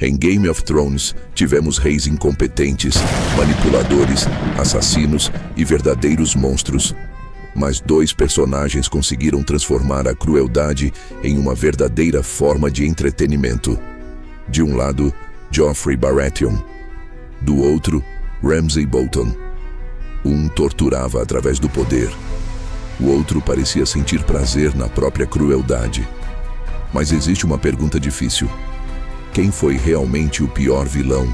Em Game of Thrones, tivemos reis incompetentes, manipuladores, assassinos e verdadeiros monstros. Mas 2 personagens conseguiram transformar a crueldade em uma verdadeira forma de entretenimento. De um lado, Joffrey Baratheon. Do outro, Ramsay Bolton. Um torturava através do poder. O outro parecia sentir prazer na própria crueldade. Mas existe uma pergunta difícil. Quem foi realmente o pior vilão?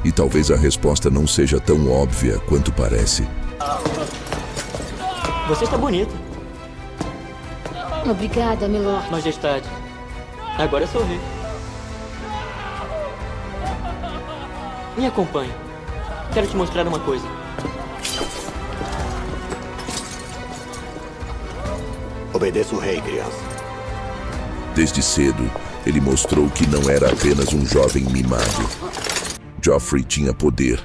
E talvez a resposta não seja tão óbvia quanto parece. Você está bonita. Obrigada, Milord. Majestade. Agora eu sou rei. Me acompanhe. Quero te mostrar uma coisa. Obedeça o rei, criança. Desde cedo, ele mostrou que não era apenas um jovem mimado. Joffrey tinha poder,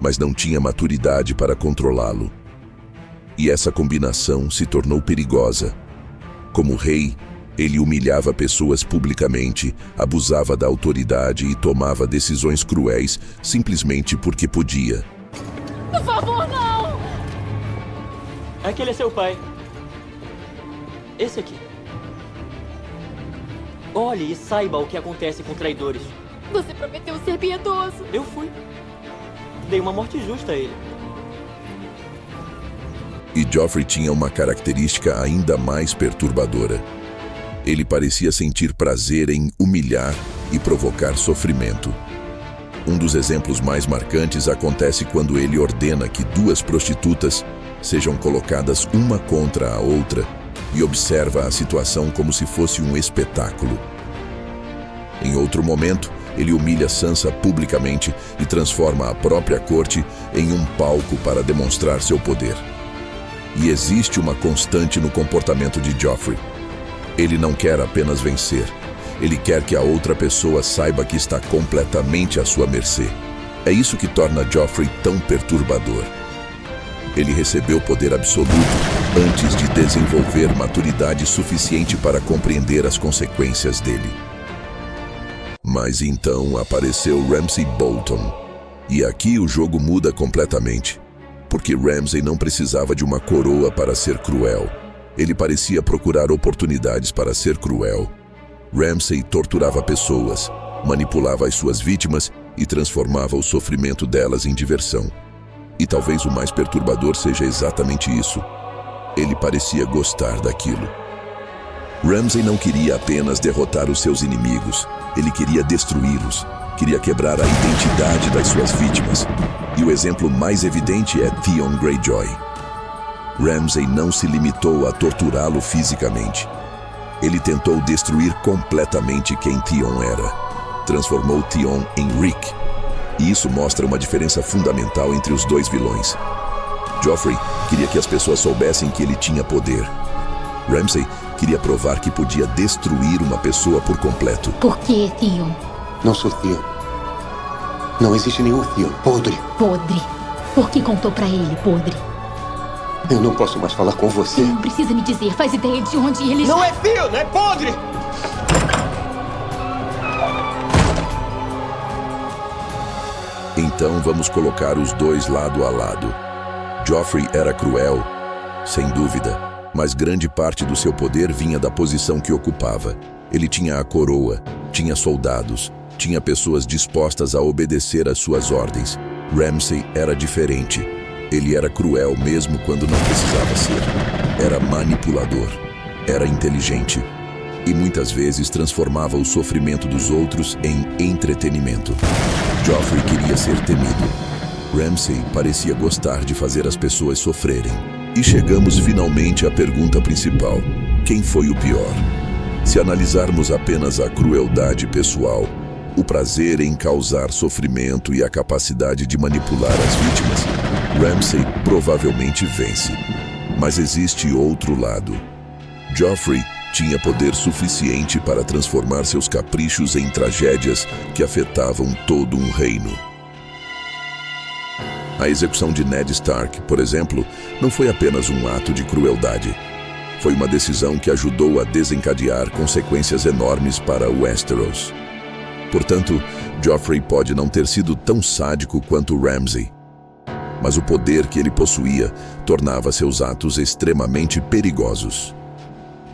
mas não tinha maturidade para controlá-lo. E essa combinação se tornou perigosa. Como rei, ele humilhava pessoas publicamente, abusava da autoridade e tomava decisões cruéis simplesmente porque podia. Por favor, não! Aquele é seu pai. Esse aqui. Olhe e saiba o que acontece com traidores. Você prometeu ser piedoso. Eu fui. Dei uma morte justa a ele. E Joffrey tinha uma característica ainda mais perturbadora. Ele parecia sentir prazer em humilhar e provocar sofrimento. Um dos exemplos mais marcantes acontece quando ele ordena que 2 prostitutas sejam colocadas uma contra a outra e observa a situação como se fosse um espetáculo. Em outro momento, ele humilha Sansa publicamente e transforma a própria corte em um palco para demonstrar seu poder. E existe uma constante no comportamento de Joffrey. Ele não quer apenas vencer. Ele quer que a outra pessoa saiba que está completamente à sua mercê. É isso que torna Joffrey tão perturbador. Ele recebeu poder absoluto antes de desenvolver maturidade suficiente para compreender as consequências dele. Mas então apareceu Ramsay Bolton. E aqui o jogo muda completamente. Porque Ramsay não precisava de uma coroa para ser cruel. Ele parecia procurar oportunidades para ser cruel. Ramsay torturava pessoas, manipulava as suas vítimas e transformava o sofrimento delas em diversão. E talvez o mais perturbador seja exatamente isso. Ele parecia gostar daquilo. Ramsay não queria apenas derrotar os seus inimigos. Ele queria destruí-los. Queria quebrar a identidade das suas vítimas. E o exemplo mais evidente é Theon Greyjoy. Ramsay não se limitou a torturá-lo fisicamente. Ele tentou destruir completamente quem Theon era. Transformou Theon em Rick. E isso mostra uma diferença fundamental entre os 2 vilões. Joffrey queria que as pessoas soubessem que ele tinha poder. Ramsay queria provar que podia destruir uma pessoa por completo. Por que, Theon? Não sou Theon. Não existe nenhum Theon. Podre. Podre. Por que contou pra ele, podre? Eu não posso mais falar com você. Não precisa me dizer. Faz ideia de onde ele... Não é Theon, é podre! Então vamos colocar os 2 lado a lado. Joffrey era cruel, sem dúvida, mas grande parte do seu poder vinha da posição que ocupava. Ele tinha a coroa, tinha soldados, tinha pessoas dispostas a obedecer às suas ordens. Ramsay era diferente. Ele era cruel mesmo quando não precisava ser. Era manipulador, era inteligente e muitas vezes transformava o sofrimento dos outros em entretenimento. Joffrey queria ser temido. Ramsay parecia gostar de fazer as pessoas sofrerem. E chegamos finalmente à pergunta principal: quem foi o pior? Se analisarmos apenas a crueldade pessoal, o prazer em causar sofrimento e a capacidade de manipular as vítimas, Ramsay provavelmente vence. Mas existe outro lado. Joffrey tinha poder suficiente para transformar seus caprichos em tragédias que afetavam todo um reino. A execução de Ned Stark, por exemplo, não foi apenas um ato de crueldade. Foi uma decisão que ajudou a desencadear consequências enormes para Westeros. Portanto, Joffrey pode não ter sido tão sádico quanto Ramsay, mas o poder que ele possuía tornava seus atos extremamente perigosos.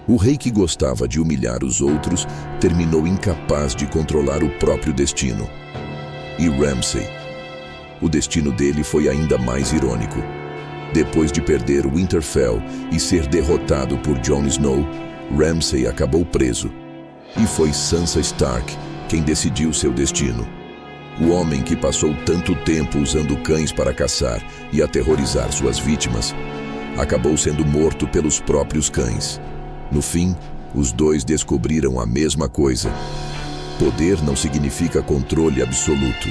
O rei que gostava de humilhar os outros terminou incapaz de controlar o próprio destino. E Ramsay? O destino dele foi ainda mais irônico. Depois de perder Winterfell e ser derrotado por Jon Snow, Ramsay acabou preso. E foi Sansa Stark quem decidiu seu destino. O homem que passou tanto tempo usando cães para caçar e aterrorizar suas vítimas, acabou sendo morto pelos próprios cães. No fim, os dois descobriram a mesma coisa. Poder não significa controle absoluto.